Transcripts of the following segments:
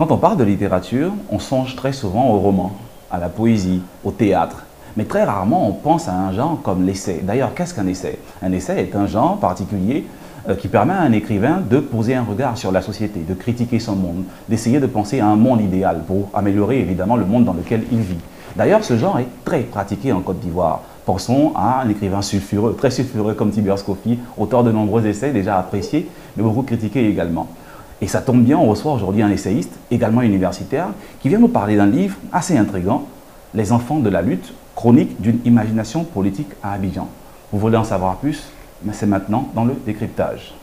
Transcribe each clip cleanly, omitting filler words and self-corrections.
Quand on parle de littérature, on songe très souvent au roman, à la poésie, au théâtre. Mais très rarement, on pense à un genre comme l'essai. D'ailleurs, qu'est-ce qu'un essai? Un essai est un genre particulier qui permet à un écrivain de poser un regard sur la société, de critiquer son monde, d'essayer de penser à un monde idéal pour améliorer évidemment le monde dans lequel il vit. D'ailleurs, ce genre est très pratiqué en Côte d'Ivoire. Pensons à un écrivain sulfureux, très sulfureux comme Tibers Kofi, auteur de nombreux essais déjà appréciés, mais beaucoup critiqués également. Et ça tombe bien, on reçoit aujourd'hui un essayiste, également universitaire, qui vient nous parler d'un livre assez intriguant, Les enfants de la lutte, chronique d'une imagination politique à Abidjan. Vous voulez en savoir plus? Mais c'est maintenant dans le décryptage.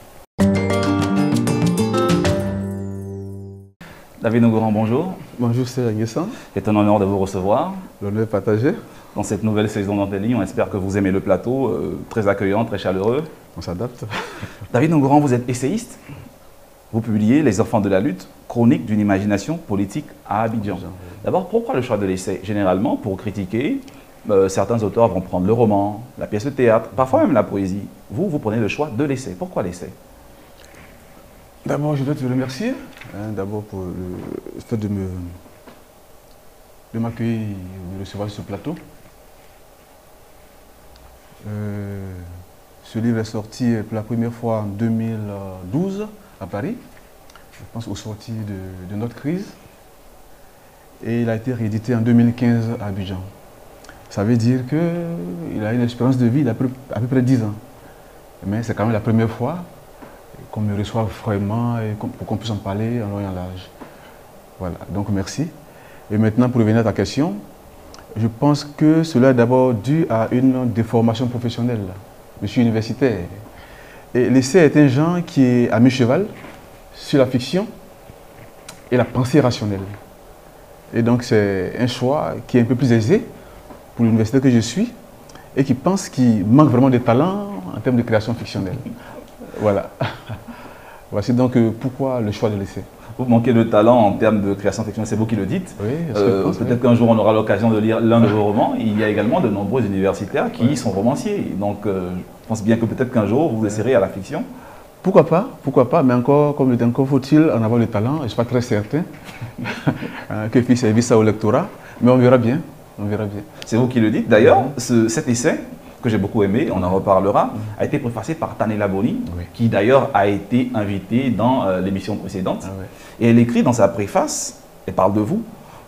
David Nogoran, bonjour. Bonjour, c'est Agnès. C'est un honneur de vous recevoir. L'honneur est partagé. Dans cette nouvelle saison d'Antelli, on espère que vous aimez le plateau, très accueillant, très chaleureux. On s'adapte. David Nogoran, vous êtes essayiste. Vous publiez Les enfants de la lutte, chronique d'une imagination politique à Abidjan. D'abord, pourquoi le choix de l'essai? Généralement, pour critiquer, certains auteurs vont prendre le roman, la pièce de théâtre, parfois même la poésie. Vous prenez le choix de l'essai. Pourquoi l'essai? D'abord, je dois te remercier d'abord pour le fait de m'accueillir, de me recevoir sur ce plateau. Ce livre est sorti pour la première fois en 2012 à Paris, je pense aux sorties de notre crise. Et il a été réédité en 2015 à Abidjan. Ça veut dire qu'il a une espérance de vie d'à peu près 10 ans. Mais c'est quand même la première fois qu'on me reçoit vraiment et pour qu'on puisse en parler en long et en large. Voilà, donc merci. Et maintenant, pour revenir à ta question, je pense que cela est d'abord dû à une déformation professionnelle. Je suis universitaire. Et l'essai est un genre qui est à mi-cheval sur la fiction et la pensée rationnelle. Et donc c'est un choix qui est un peu plus aisé pour l'université que je suis et qui pense qu'il manque vraiment de talent en termes de création fictionnelle. Voilà. Voici donc pourquoi le choix de l'essai. Vous manquez de talent en termes de création fictionnelle, c'est vous qui le dites. Oui, peut-être qu'un jour on aura l'occasion de lire l'un de vos romans. Il y a également de nombreux universitaires qui sont romanciers. Donc je pense bien que peut-être qu'un jour vous essaierez à la fiction. Pourquoi pas, mais encore, comme le dit, encore faut-il en avoir le talent. Je ne suis pas très certain que puisse servir ça au lectorat, mais on verra bien. C'est vous qui le dites. D'ailleurs, cet essai, que j'ai beaucoup aimé, on en reparlera, a été préfacé par Tanela Boni, qui d'ailleurs a été invitée dans l'émission précédente. Et elle écrit dans sa préface, elle parle de vous,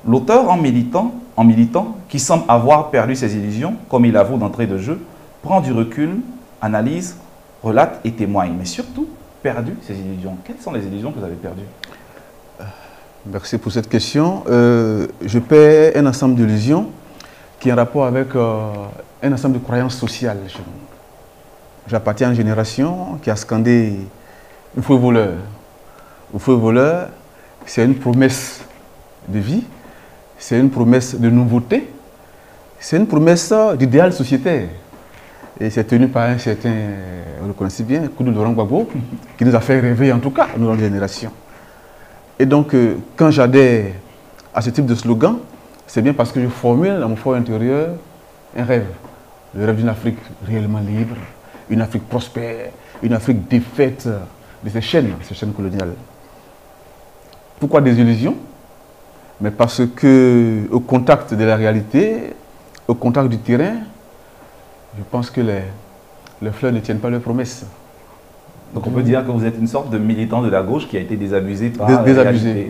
l'auteur en militant, qui semble avoir perdu ses illusions, comme il avoue d'entrée de jeu, prend du recul, analyse, relate et témoigne, mais surtout perdu ses illusions. Quelles sont les illusions que vous avez perdues? Merci pour cette question. Je perds un ensemble d'illusions qui est en rapport avec un ensemble de croyances sociales chez nous. J'appartiens à une génération qui a scandé « il faut voleur ». « Il faut voleur », c'est une promesse de vie, c'est une promesse de nouveauté, c'est une promesse d'idéal sociétaire. Et c'est tenu par un certain, vous le connaissez bien, Koudou Laurent Gbagbo, qui nous a fait rêver en tout cas, nous dans la génération. Et donc, quand j'adhère à ce type de slogan, c'est bien parce que je formule dans mon fort intérieur un rêve. Le rêve d'une Afrique réellement libre, une Afrique prospère, une Afrique défaite de ces chaînes coloniales. Pourquoi des illusions? Mais parce que au contact de la réalité, au contact du terrain, je pense que les fleurs ne tiennent pas leurs promesses. Donc on peut dire que vous êtes une sorte de militant de la gauche qui a été désabusé par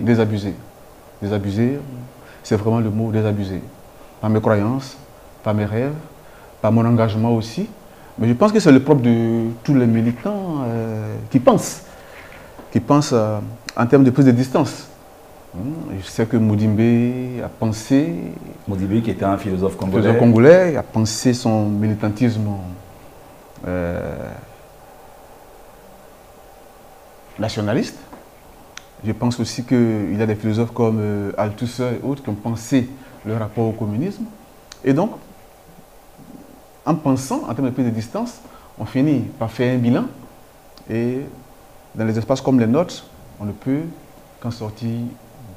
Désabusé, c'est vraiment le mot désabusé. Par mes croyances, par mes rêves, par mon engagement aussi. Mais je pense que c'est le propre de tous les militants qui pensent en termes de prise de distance. Je sais que Mudimbe a pensé... Mudimbe qui était un philosophe congolais. A pensé son militantisme nationaliste. Je pense aussi qu'il y a des philosophes comme Althusser et autres qui ont pensé le rapport au communisme. Et donc, en pensant en termes de prise de distance, on finit par faire un bilan. Et dans les espaces comme les nôtres, on ne peut qu'en sortir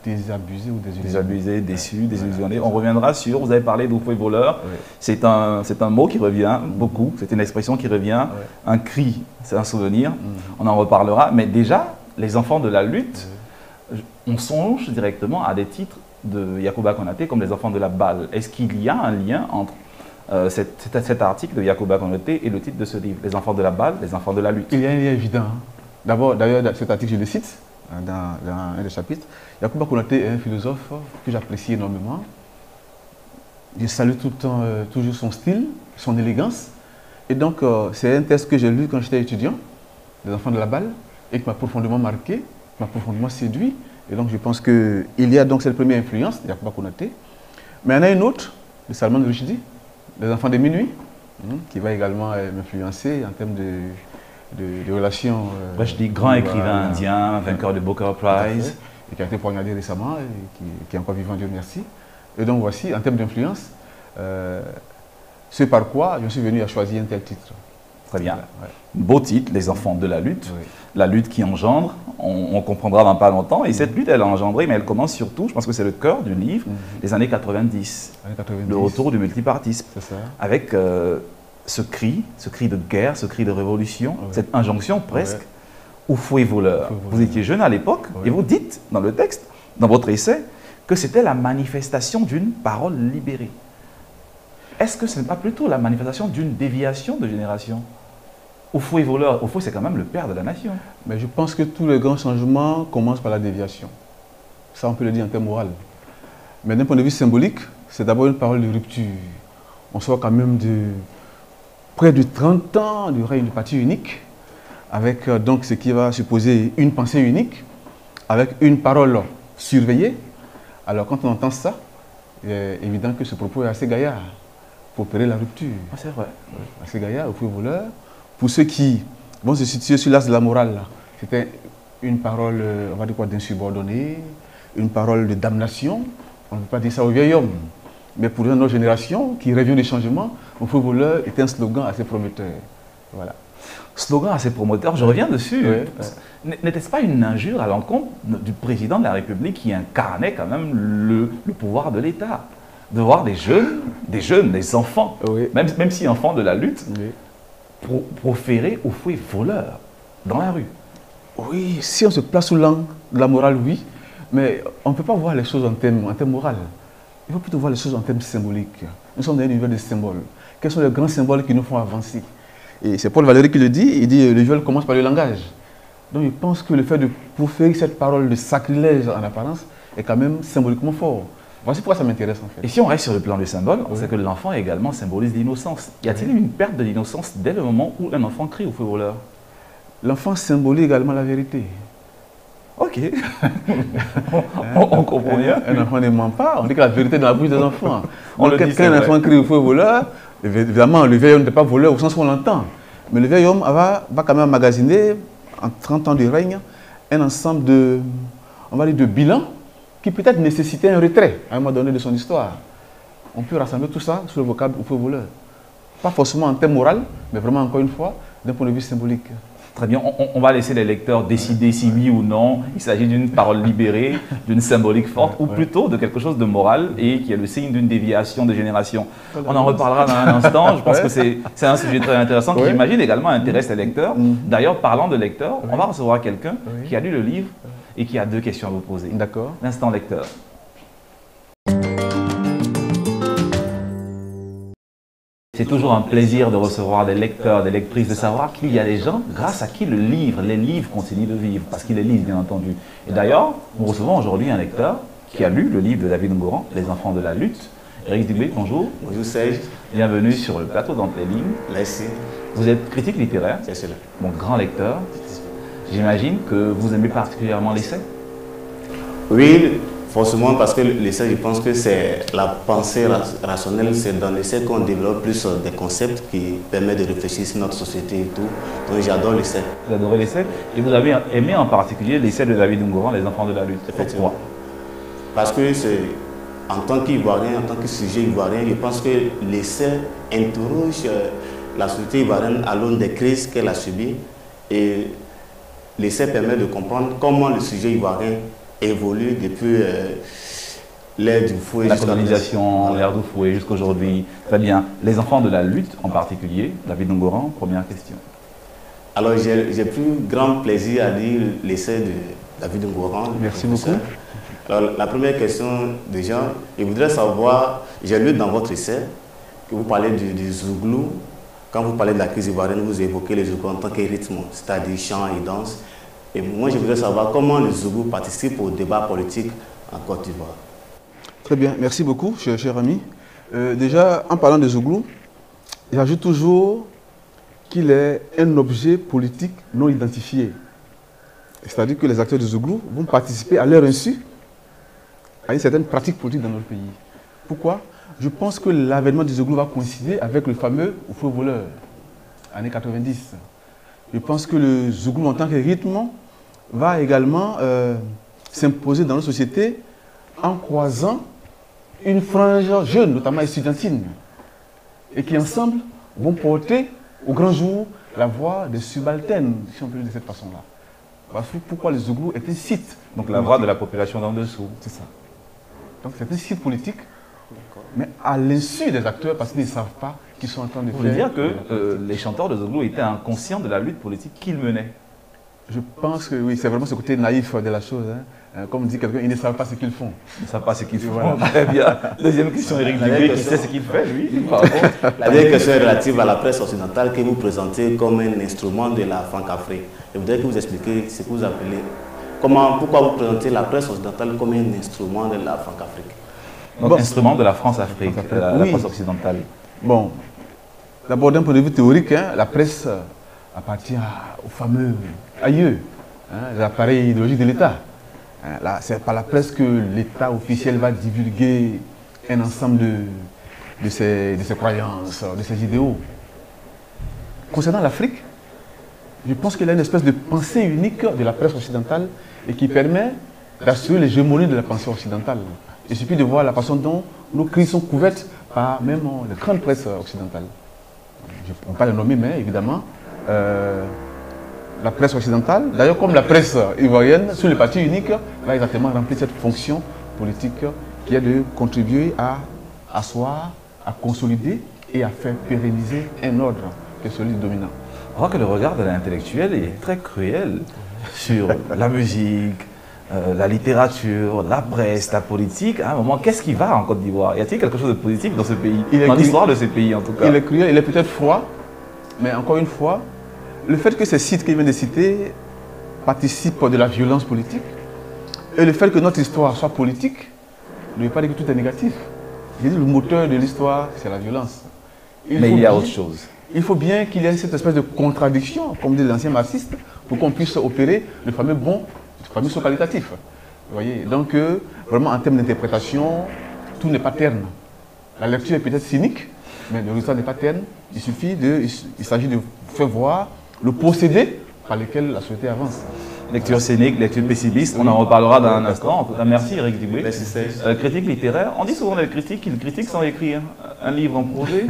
désabusé ou désillusionné. Désabusé, déçu, désillusionné. On reviendra sur, vous avez parlé d'oufou et voleur. Oui. C'est un mot qui revient beaucoup, c'est une expression qui revient. Un cri, c'est un souvenir. On en reparlera. Mais déjà, les enfants de la lutte, On songe directement à des titres de Yacouba Konaté comme Les Enfants de la Balle. Est-ce qu'il y a un lien entre cet article de Yacouba Konaté et le titre de ce livre, Les Enfants de la Balle, Les Enfants de la Lutte? Il y a un lien évident. Hein. D'abord, d'ailleurs, cet article, je le cite dans un des chapitres. Yacouba Konaté est un philosophe que j'apprécie énormément. Je salue tout le temps, toujours son style, son élégance. Et donc, c'est un texte que j'ai lu quand j'étais étudiant, Les Enfants de la Balle, et qui m'a profondément marqué, qui m'a profondément séduit. Et donc, je pense qu'il y a donc cette première influence de Yacouba Konaté. Mais il y en a une autre, de Salman Rushdie, Les Enfants de minuit, qui va également m'influencer en termes de relations. Rushdie, grand écrivain indien, vainqueur de Booker Prize. Et qui a été poignardé récemment, et qui est encore vivant, Dieu merci. Et donc voici, en termes d'influence, ce par quoi je suis venu à choisir un tel titre. Très bien. Ouais. Beau titre, Les Enfants de la Lutte. Oui. La lutte qui engendre, on comprendra dans pas longtemps. Et cette lutte, elle a engendré, mais elle commence surtout, je pense que c'est le cœur du livre, les années 90. Le retour du multipartisme. C'est ça. Avec ce cri de guerre, ce cri de révolution, cette injonction presque, au fouet voleur. Vous étiez jeune à l'époque, et vous dites dans le texte, dans votre essai, que c'était la manifestation d'une parole libérée. Est-ce que ce n'est pas plutôt la manifestation d'une déviation de génération? Au fouet voleur, au fouet, c'est quand même le père de la nation. Mais je pense que tous les grands changements commencent par la déviation. Ça, on peut le dire en termes moraux. Mais d'un point de vue symbolique, c'est d'abord une parole de rupture. On sort quand même de près de 30 ans du règne du parti unique, avec donc ce qui va supposer une pensée unique, avec une parole surveillée. Alors quand on entend ça, il est évident que ce propos est assez gaillard pour opérer la rupture. Ah, c'est vrai. Assez gaillard, au fouet voleur. Pour ceux qui vont se situer sur l'as de la morale, c'était une parole, on va dire quoi, d'insubordonné, une parole de damnation. On ne peut pas dire ça au vieil homme. Mais pour une autre génération qui revient des changements, au fouet voleur était un slogan assez prometteur. Voilà. Slogan assez promoteur, je reviens dessus. Oui. N'était-ce pas une injure à l'encontre du président de la République qui incarnait quand même le pouvoir de l'État? De voir des jeunes, des enfants, même si enfants de la lutte, proférer au fouet voleur dans la rue. Oui, si on se place sous l'angle de la morale, oui, mais on ne peut pas voir les choses en termes moraux. Il faut plutôt voir les choses en termes symboliques. Nous sommes dans un univers de symboles. Quels sont les grands symboles qui nous font avancer? Et c'est Paul Valéry qui le dit, il dit le viol commence par le langage. Donc je pense que le fait de proférer cette parole de sacrilège en apparence est quand même symboliquement fort. Voici pourquoi ça m'intéresse en fait. Et si on reste sur le plan du symbole, c'est que l'enfant également symbolise l'innocence. Y a-t-il une perte de l'innocence dès le moment où un enfant crie au fouet voleur? L'enfant symbolise également la vérité. Ok. on comprend bien. Un enfant ne ment pas, on dit que la vérité est dans la bouche des enfants. Quand un enfant crie au fouet voleur, évidemment le vieil homme n'est pas voleur au sens où on l'entend. Mais le vieil homme va quand même emmagasiner, en 30 ans de règne, un ensemble de, on va dire, de bilans qui peut-être nécessitait un retrait à un moment donné de son histoire. On peut rassembler tout ça sur le vocable au fouet voleur. Pas forcément en termes moral, mais vraiment, encore une fois, d'un point de vue symbolique. Très bien, on va laisser les lecteurs décider si oui ou non il s'agit d'une parole libérée, d'une symbolique forte, ou plutôt de quelque chose de moral et qui est le signe d'une déviation de génération. On en reparlera dans un instant, je pense que c'est un sujet très intéressant qui, j'imagine, également intéresse les lecteurs. D'ailleurs, parlant de lecteurs, on va recevoir quelqu'un qui a lu le livre et qui a 2 questions à vous poser. D'accord. L'instant lecteur. C'est toujours un plaisir de recevoir des lecteurs, des lectrices, de savoir qu'il y a des gens grâce à qui les livres continuent de vivre, parce qu'ils les lisent bien entendu. Et d'ailleurs, nous recevons aujourd'hui un lecteur qui a lu le livre de David Ngouran, Les Enfants de la Lutte. Éric Dubé, bonjour. Bonjour Serge. Bienvenue sur le plateau d'Entre les lignes. Merci. Vous êtes critique littéraire, c'est cela. Bon, grand lecteur. J'imagine que vous aimez particulièrement l'essai? Oui, forcément parce que l'essai, je pense que c'est la pensée rationnelle, c'est dans l'essai qu'on développe plus des concepts qui permettent de réfléchir sur notre société et tout. Donc j'adore l'essai. Vous adorez l'essai? Et vous avez aimé en particulier l'essai de David Ngouran, Les Enfants de la Lutte? Effectivement. Parce que c'est, en tant qu'Ivoirien, en tant que sujet ivoirien, je pense que l'essai interroge la société ivoirienne à l'aune des crises qu'elle a subies. Et l'essai permet de comprendre comment le sujet ivoirien évolue depuis l'ère du fouet. La colonisation, l'ère du fouet jusqu'à aujourd'hui. Très bien. Les enfants de la lutte en particulier, David Ngouran, première question. Alors j'ai plus grand plaisir à lire l'essai de David Ngouran. Merci beaucoup. Alors, la première question, déjà, je voudrais savoir, j'ai lu dans votre essai que vous parlez du Zouglou. Quand vous parlez de la crise ivoirienne, vous évoquez les Zouglou en tant que rythme, c'est-à-dire chant et danse. Et moi, je voudrais savoir comment les Zouglou participent au débat politique en Côte d'Ivoire. Très bien, merci beaucoup, cher ami. Déjà, en parlant de Zouglou, j'ajoute toujours qu'il est un objet politique non identifié. C'est-à-dire que les acteurs de Zouglou vont participer à leur insu à une certaine pratique politique dans notre pays. Pourquoi? Je pense que l'avènement du Zouglou va coïncider avec le fameux feu voleur, années 90. Je pense que le Zouglou en tant que rythme va également s'imposer dans nos sociétés en croisant une frange jeune, notamment estudiantine, et qui ensemble vont porter au grand jour la voix des subalternes, si on peut dire de cette façon-là. Parce que pourquoi le Zouglou est un site. Donc la voix de la population d'en dessous. C'est ça. Donc c'est un site politique, mais à l'insu des acteurs, parce qu'ils ne savent pas qu'ils sont en train de faire. Vous voulez dire que les chanteurs de Zouglou étaient inconscients de la lutte politique qu'ils menaient? Je pense que oui, c'est vraiment ce côté naïf de la chose. Hein. Comme dit quelqu'un, ils ne savent pas ce qu'ils font. Ils ne savent pas ce qu'ils font. Voilà. Très bien. Deuxième question, Éric Duguay, qui sait ce qu'il fait, lui? La deuxième question est relative à la presse occidentale que vous présentez comme un instrument de la Franc-Afrique. Je voudrais que vous expliquiez ce que vous appelez. Pourquoi vous présentez la presse occidentale comme un instrument de la Franc-Afrique? Donc, bon, instrument de la France-Afrique, la presse occidentale. Bon, d'abord d'un point de vue théorique, hein, la presse appartient au fameux aïeux, hein, l'appareil idéologique de l'État. Là, c'est par la presse que l'État officiel va divulguer un ensemble de ses croyances, de ses idéaux. Concernant l'Afrique, je pense qu'il y a une espèce de pensée unique de la presse occidentale et qui permet d'assurer l'hégémonie de la pensée occidentale. Il suffit de voir la façon dont nos crises sont couvertes par même les grandes presses occidentales. Je ne peux pas les nommer, mais évidemment, la presse occidentale, d'ailleurs comme la presse ivoirienne, sous le parti unique, va exactement remplir cette fonction politique qui est de contribuer à asseoir, à consolider et à faire pérenniser un ordre qui est celui du dominant. On voit que le regard de l'intellectuel est très cruel sur la musique, la littérature, la presse, la politique. À un moment, qu'est-ce qui va en Côte d'Ivoire? Y a-t-il quelque chose de positif dans ce pays, dans l'histoire de ce pays en tout cas? Il est cruel, il est peut-être froid, mais encore une fois, le fait que ces sites qu'il vient de citer participent de la violence politique et le fait que notre histoire soit politique ne veut pas dire que tout est négatif. J'ai dit le moteur de l'histoire, c'est la violence. Mais il y a autre chose. Il faut bien qu'il y ait cette espèce de contradiction, comme dit l'ancien marxiste, pour qu'on puisse opérer le fameux saut qualitatif. Vous voyez, donc vraiment en termes d'interprétation, tout n'est pas terne. La lecture est peut-être cynique, mais le résultat n'est pas terne. Il s'agit de faire voir le procédé par lequel la société avance. Lecture scénique, lecture pessimiste, on en reparlera dans un instant. En tout cas, merci Éric Duguay. Critique littéraire, on dit souvent les critiques qu'ils critiquent sans écrire un livre en projet.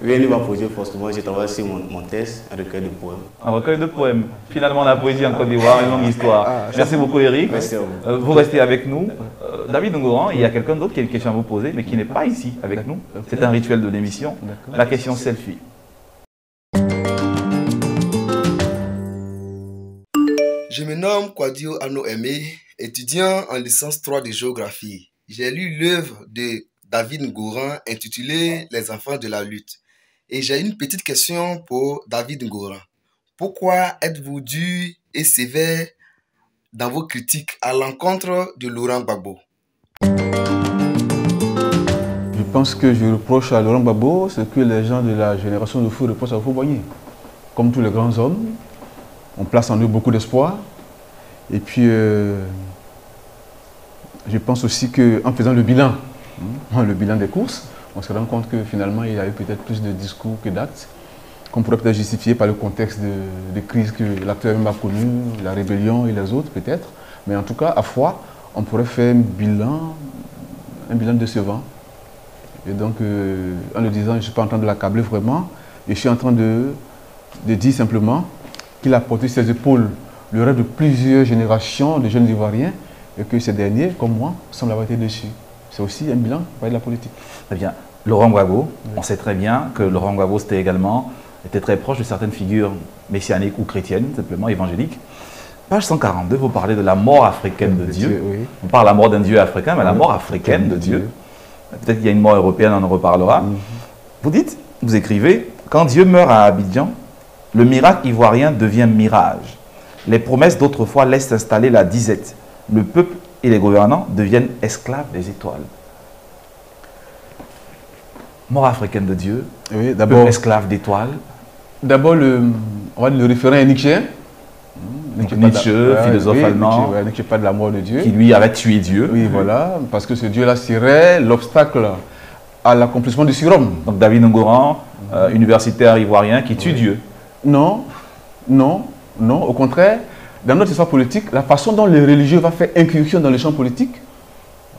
Oui, un livre en projet, forcément, j'ai travaillé sur mon thèse, un recueil de poèmes. Un recueil de poèmes. Finalement, la poésie en Côte d'Ivoire, une longue histoire. Merci beaucoup Éric. Merci à vous. Vous restez avec nous. David Ngouran, il y a quelqu'un d'autre qui a une question à vous poser, mais qui n'est pas ici avec nous. C'est un rituel de l'émission. La question selfie. Je me nomme Kwadio Ano Aimé, étudiant en licence 3 de géographie. J'ai lu l'œuvre de David Ngouran intitulée Les enfants de la lutte. Et j'ai une petite question pour David Ngouran. Pourquoi êtes-vous dur et sévère dans vos critiques à l'encontre de Laurent Gbagbo? Je pense que je reproche à Laurent Gbagbo ce que les gens de la génération de fou reprochent à Houphouët-Boigny. Comme tous les grands hommes, on place en eux beaucoup d'espoir. Et puis, je pense aussi qu'en faisant le bilan des courses, on se rend compte que finalement, il y a eu peut-être plus de discours que d'actes, qu'on pourrait peut-être justifier par le contexte de crise que l'acteur même a connu, la rébellion et les autres peut-être. Mais en tout cas, à foi, on pourrait faire un bilan décevant. Et donc, en le disant, je ne suis pas en train de l'accabler vraiment, et je suis en train de dire simplement qu'il a porté ses épaules le rêve de plusieurs générations de jeunes Ivoiriens et que ces derniers, comme moi, semblent avoir été déçus. C'est aussi un bilan de la politique. Très bien. Laurent Gbagbo, on sait très bien que Laurent Gbagbo était très proche de certaines figures messianiques ou chrétiennes, simplement évangéliques. Page 142, vous parlez de la mort africaine de Dieu. Oui. On parle de la mort d'un Dieu africain, mais la mort africaine de Dieu. Peut-être qu'il y a une mort européenne, on en reparlera. Vous dites, vous écrivez, quand Dieu meurt à Abidjan, le miracle ivoirien devient mirage. Les promesses d'autrefois laissent s'installer la disette. Le peuple et les gouvernants deviennent esclaves des étoiles. Mort africaine de Dieu, Oui, peuple esclave d'étoiles. D'abord, on va le référer à Nietzsche. Nietzsche, philosophe allemand, Nietzsche parle de la mort de Dieu. qui lui avait tué Dieu. Oui, voilà, parce que ce Dieu-là serait l'obstacle à l'accomplissement du surhomme. Donc David Ngoran, universitaire ivoirien qui tue Dieu. Non, non, non. Au contraire, dans notre histoire politique, la façon dont les religieux vont faire incursion dans le champ politique,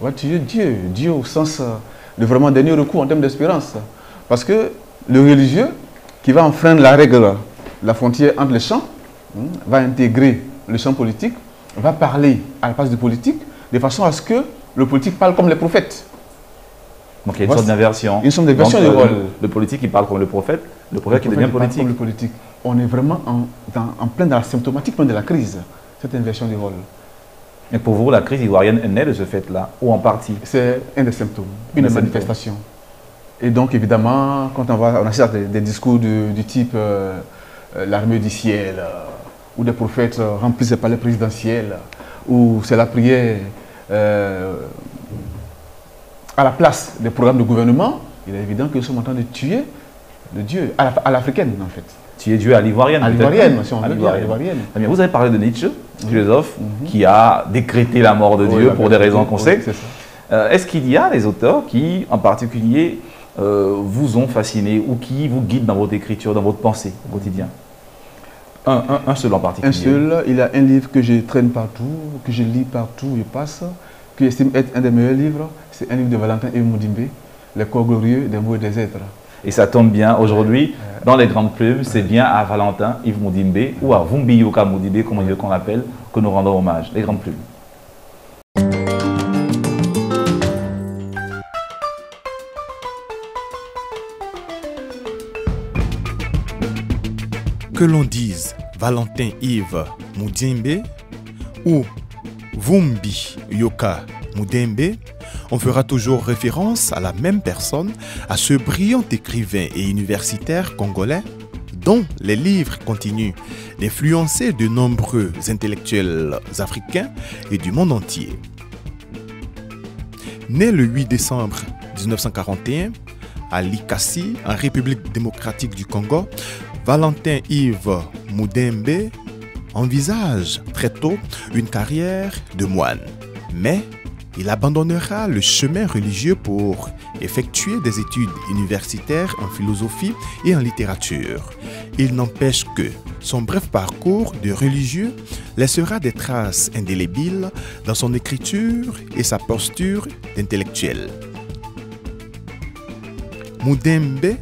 va tuer Dieu. Dieu au sens de vraiment dernier recours en termes d'espérance. Parce que le religieux qui va enfreindre la règle, la frontière entre les champs, va intégrer le champ politique, va parler à la place du politique, de façon à ce que le politique parle comme les prophètes. Donc il y a une sorte d'inversion. Une sorte d'inversion de rôle. Le politique qui parle comme le prophète qui devient politique. Comme le politique. On est vraiment en plein dans la symptomatique de la crise, cette inversion du rôle. Et pour vous, la crise ivoirienne est née de ce fait-là, ou en partie? C'est un des symptômes, une des manifestations. Et donc évidemment, quand on assiste à des discours du type l'armée du ciel, où des prophètes remplissent les palais présidentiels, où c'est la prière à la place des programmes de gouvernement, il est évident que nous sommes en train de tuer le Dieu, à l'africaine en fait. Tuer Dieu à l'ivoirienne. À l'ivoirienne, si on veut dire, à l'ivoirienne. Vous avez parlé de Nietzsche, philosophe, qui a décrété la mort de Dieu pour des raisons qu'on sait. Est-ce qu'il y a des auteurs qui, en particulier, vous ont fasciné ou qui vous guident dans votre écriture, dans votre pensée au quotidien? Un seul en particulier. Un seul, il y a un livre que je traîne partout, que je lis partout où je passe, que j'estime être un des meilleurs livres. C'est un livre de Valentin Yves Mudimbe, Les corps glorieux des mots et des êtres. Et ça tombe bien, aujourd'hui, dans les grandes plumes, c'est bien à Valentin Yves Mudimbe ou à Vumbi Yoka Mudimbe, comme on veut qu'on l'appelle, que nous rendons hommage. Les grandes plumes. Que l'on dise Valentin Yves Mudimbe ou Vumbi Yoka Mudimbe, on fera toujours référence à la même personne, à ce brillant écrivain et universitaire congolais dont les livres continuent d'influencer de nombreux intellectuels africains et du monde entier. Né le 8 décembre 1941 à Likasi, en République démocratique du Congo, Valentin Yves Mudimbe envisage très tôt une carrière de moine. Mais il abandonnera le chemin religieux pour effectuer des études universitaires en philosophie et en littérature. Il n'empêche que son bref parcours de religieux laissera des traces indélébiles dans son écriture et sa posture d'intellectuel. Mudimbe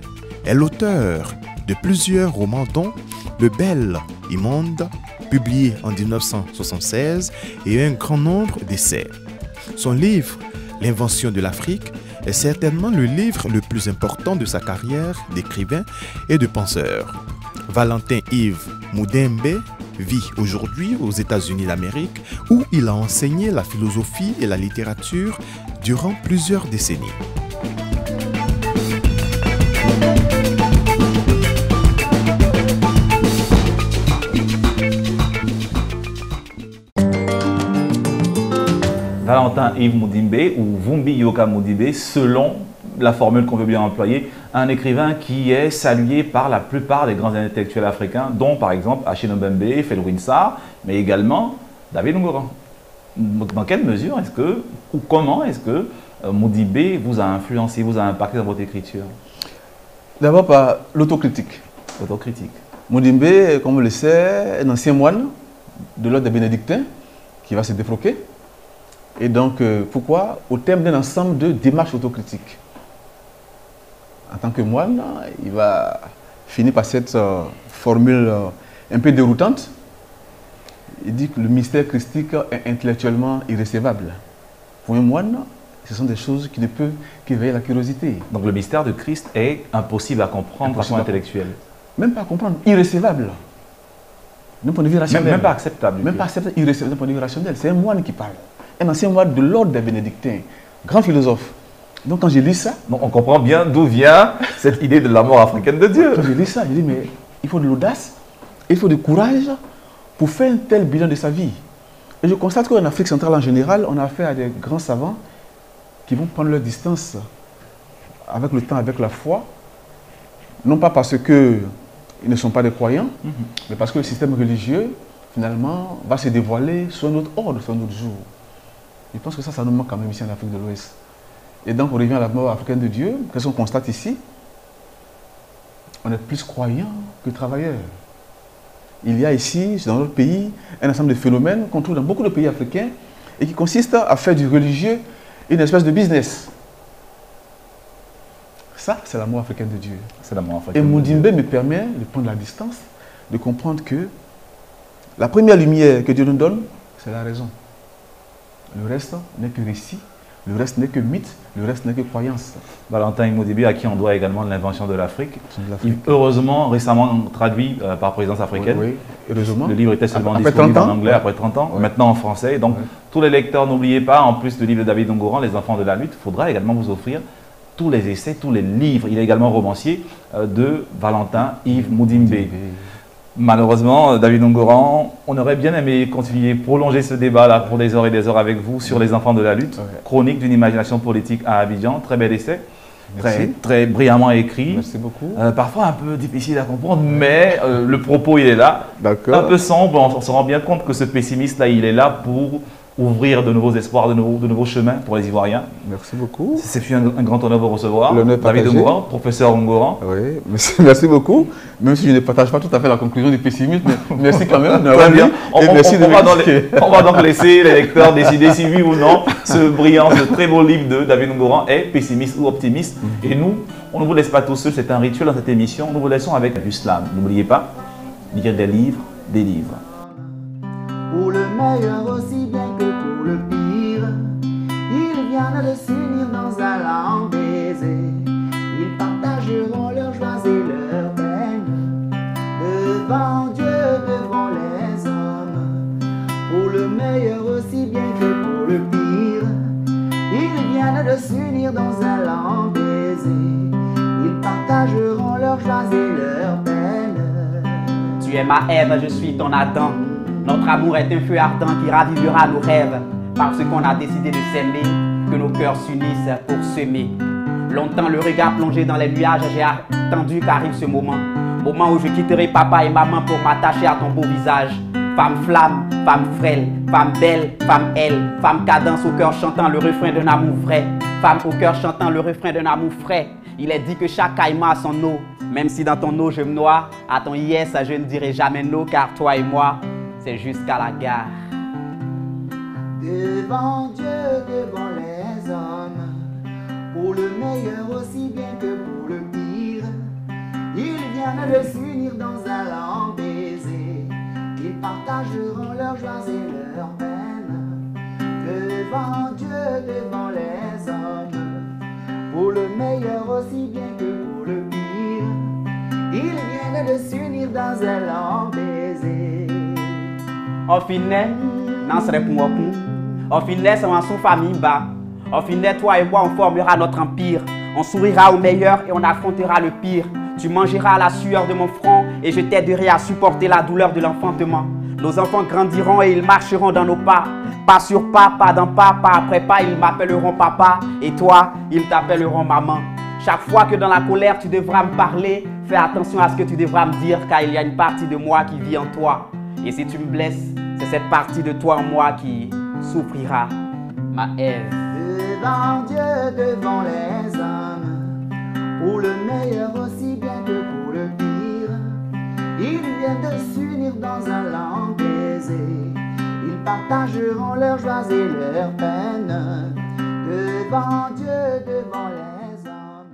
est l'auteur de plusieurs romans dont Le Bel Immonde, publié en 1976, et un grand nombre d'essais. Son livre, L'invention de l'Afrique, est certainement le livre le plus important de sa carrière d'écrivain et de penseur. Valentin Yves Mudimbe vit aujourd'hui aux États-Unis d'Amérique où il a enseigné la philosophie et la littérature durant plusieurs décennies. Valentin Yves Mudimbe ou Vumbi Yoka Mudimbe, selon la formule qu'on veut bien employer, un écrivain qui est salué par la plupart des grands intellectuels africains, dont par exemple Achille Mbembe, Felwine Sarr, mais également David Ngoran. Dans quelle mesure est-ce que, ou comment est-ce que Mudimbe vous a influencé, vous a impacté dans votre écriture? D'abord par l'autocritique. Autocritique. Mudimbe, comme on le sait, est un ancien moine de l'ordre des bénédictins qui va se défroquer. Et donc, pourquoi? Au terme d'un ensemble de démarches autocritiques. En tant que moine, il va finir par cette formule un peu déroutante. Il dit que le mystère christique est intellectuellement irrécevable. Pour un moine, ce sont des choses qui ne peuvent qu'éveiller la curiosité. Donc le mystère de Christ est impossible à comprendre de façon intellectuelle. Même pas à comprendre, irrécevable. D'un point de vue rationnel. Même pas acceptable. Même pas acceptable, irréceptible d'un point de vue rationnel. C'est un moine qui parle. Un ancien moine de l'ordre des bénédictins. Grand philosophe. Donc quand j'ai lu ça... Donc on comprend bien d'où vient cette idée de la mort africaine de Dieu. Quand j'ai lu ça, j'ai dit, mais il faut de l'audace, il faut du courage pour faire un tel bilan de sa vie. Et je constate qu'en Afrique centrale en général, on a affaire à des grands savants qui vont prendre leur distance avec le temps, avec la foi, non pas parce qu'ils ne sont pas des croyants, mais parce que le système religieux, finalement, va se dévoiler sur un autre ordre, sur un autre jour. Je pense que ça nous manque quand même ici en Afrique de l'Ouest. Et donc, on revient à la mort africaine de Dieu. Qu'est-ce qu'on constate ici? On est plus croyants que travailleurs. Il y a ici, dans notre pays, un ensemble de phénomènes qu'on trouve dans beaucoup de pays africains et qui consistent à faire du religieux une espèce de business. Ça, c'est la mort africaine de Dieu. C'est la mort africaine. Et Mudimbe me permet de prendre la distance, de comprendre que la première lumière que Dieu nous donne, c'est la raison. Le reste n'est que récit, le reste n'est que mythe, le reste n'est que croyance. Valentin Mudimbe, à qui on doit également l'invention de l'Afrique. Heureusement, récemment traduit par Présidence africaine. Oui, heureusement. Le livre était seulement après disponible 30 ans, en anglais après 30 ans, maintenant en français. Donc, tous les lecteurs, n'oubliez pas, en plus du livre de David Ngoran, Les enfants de la lutte, il faudra également vous offrir tous les essais, tous les livres. Il est également romancier de Valentin Yves Mudimbe. Malheureusement, David Ngoran, on aurait bien aimé continuer, prolonger ce débat-là pour des heures et des heures avec vous sur les enfants de la lutte, chronique d'une imagination politique à Abidjan, très bel essai, très brillamment écrit. Merci beaucoup. Parfois un peu difficile à comprendre, mais le propos il est là, un peu sombre, on se rend bien compte que ce pessimiste-là, il est là pour ouvrir de nouveaux espoirs, de nouveaux chemins pour les Ivoiriens. Merci beaucoup. C'est un grand honneur de vous recevoir. David Ngoran, professeur Ngoran. Oui, merci beaucoup. Même si je ne partage pas tout à fait la conclusion du pessimisme, mais merci quand même. Très bien. On va donc laisser les lecteurs décider si oui ou non ce brillant, ce très beau livre de David Ngoran est pessimiste ou optimiste. Et nous, on ne vous laisse pas tout seul, c'est un rituel dans cette émission. Nous vous laissons avec l'islam. N'oubliez pas, lire des livres, des livres. Pour le meilleur aussi bien que pour le pire, ils viennent de s'unir dans un lent baiser. Ils partageront leurs joies et leurs peines devant Dieu, devant les hommes. Pour le meilleur aussi bien que pour le pire, ils viennent de s'unir dans un lent baiser. Ils partageront leurs joies et leurs peines. Tu es ma Ève, je suis ton Adam. Notre amour est un feu ardent qui ravivera nos rêves, parce qu'on a décidé de s'aimer, que nos cœurs s'unissent pour s'aimer. Longtemps le regard plongé dans les nuages, j'ai attendu qu'arrive ce moment. Moment où je quitterai papa et maman pour m'attacher à ton beau visage. Femme flamme, femme frêle, femme belle, femme aile, femme cadence au cœur chantant le refrain d'un amour vrai. Femme au cœur chantant le refrain d'un amour frais. Il est dit que chaque caïman a son eau, même si dans ton eau je me noie. À ton yes je ne dirai jamais non, car toi et moi, c'est jusqu'à la gare. Devant Dieu, devant les hommes, pour le meilleur aussi bien que pour le pire, ils viennent de s'unir dans un lent baiser. Ils partageront leurs joies et leurs peines. Devant Dieu, devant les hommes, pour le meilleur aussi bien que pour le pire, ils viennent de s'unir dans un lent baiser. Au final, non serait pour moi. Au final, c'est en sous-famille bas. Au final, toi et moi, on formera notre empire. On sourira au meilleur et on affrontera le pire. Tu mangeras la sueur de mon front et je t'aiderai à supporter la douleur de l'enfantement. Nos enfants grandiront et ils marcheront dans nos pas. Pas sur pas, pas dans pas, pas après pas, ils m'appelleront papa. Et toi, ils t'appelleront maman. Chaque fois que dans la colère tu devras me parler, fais attention à ce que tu devras me dire, car il y a une partie de moi qui vit en toi. Et si tu me blesses, c'est cette partie de toi en moi qui souffrira, ma Ève. Devant Dieu, devant les hommes, pour le meilleur aussi bien que pour le pire, ils viennent de s'unir dans un lent baiser. Ils partageront leurs joies et leurs peines. Devant Dieu, devant les hommes.